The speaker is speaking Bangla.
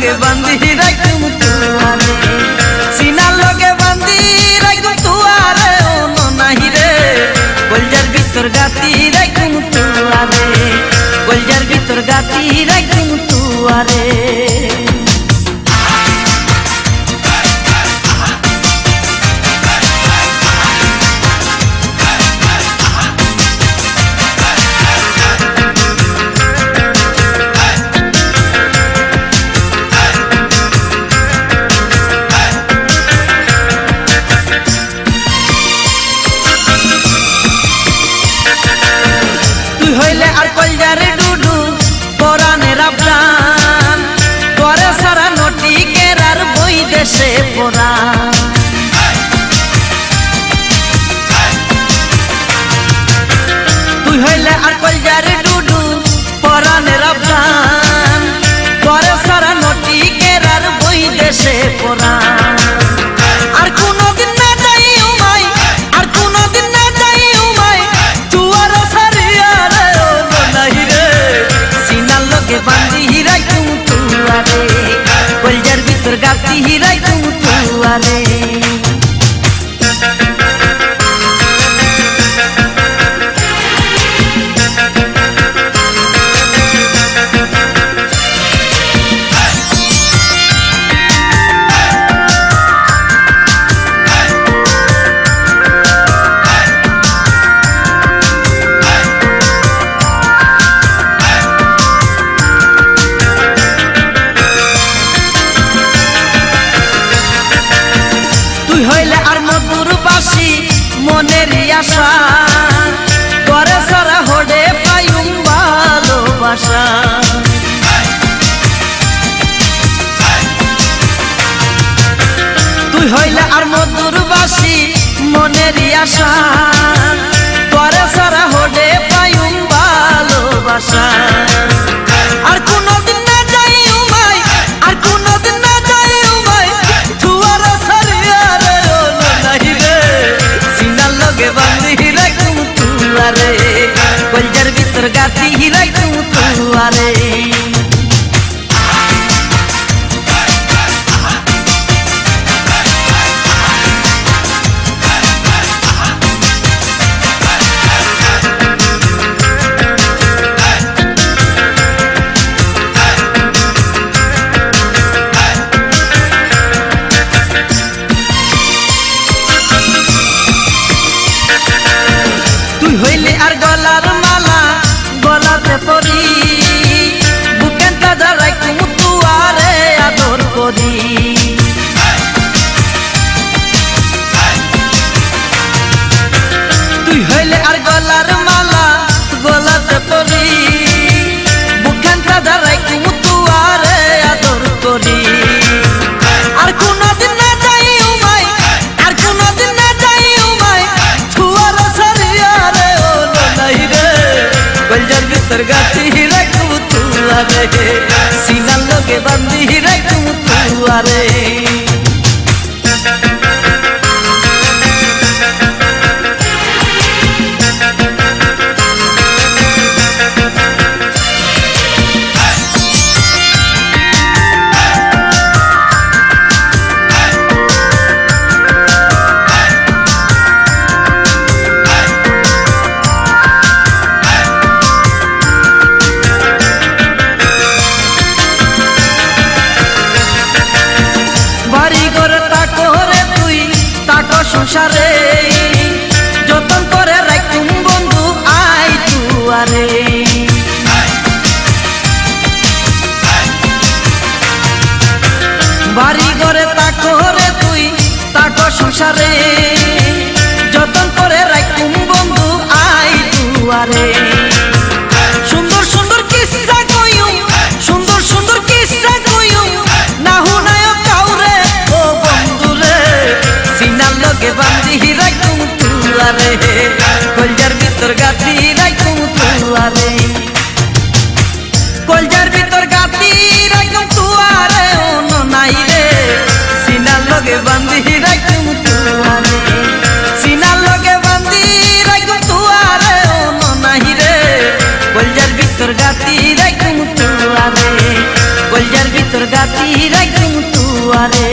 লগে বান্ধি রাখুম তুয়ারে সিনার লগে বান্ধি রাখুম তুয়ারে ও নাহি রে কলজার ভিতর গাতি রাখুম তুয়ারে কলজার ভিতর গাতি রাখুম তুয়ারে হইলে আর কলজারে ডুডু পরানের আবরান তোরে সারা নটি কেরার বই দেশে পড়া তুই হইলে আর কলজারে ডুডু পরানের আবরান তোরে সারা নটি কেরার বই দেশে পড়া আর কোনদিন না যাই উমাই আর কোনদিন না যাই উমাই তুয়ার বান্ধি রাখুম তুয়ারে কলজার ভিতর গাতি রাখুম তুয়ারে হইলে আর মধুর বাসি মনের আশা করে সারা হডে পাইম ভালোবাসা তুই হইলে আর মধুর বাসি মনের আশা করে সারা হডে পাইম ভালোবাসা আর কোনদিন না যাই উমাই আর কোনদিন না যাই উমাই তুয়ার বান্ধি রাখুম তুয়ারে কলজার ভিতর গাতি রাখুম তুয়ারে হইলে আর গলার মালা গলাতে পরি বুকেন তাজা রাখুম তুয়ারে আদর করি তুই হইলে আর গলার মালা গলাতে পরি বুকেন তাজা রাখুম তুয়ারে আদর করি আর কোনদিন না যাই উমাই আর কোনদিন না যাই উমাই তুয়ার কলজার ভিতর গাতি রাখুম তুয়ারে সিনার লগে বান্ধি রাখুম তুয়ারে সংসারে যতন করে রাখুম বন্ধু আই তুয়ারে বাড়ি ঘরে তাকো রে তুই তাকো সংসারে যতন করে রাখুম বন্ধু আই তুয়ারে সুন্দর সুন্দর কিস্সা কইম সুন্দর সুন্দর কিস্সা কইম না হুনায় কাউরে ও বন্ধু রে সিনার লগে বান্ধি রাখুম তুয়ারে কলজার ভিতর গাতি রাখুম তুয়ারে কলজার ভিতর গাতি রাখুম তুয়ারে ও নাই রে সিনার লগে বান্ধি রাখুম তুয়ারে সিনার লগে বান্ধি রাখুম তুয়ারে ও নাই রে কলজার ভিতর গাতি রাখুম তুয়ারে কলিজার ভিতর গাতি রাখুম তুয়ারে।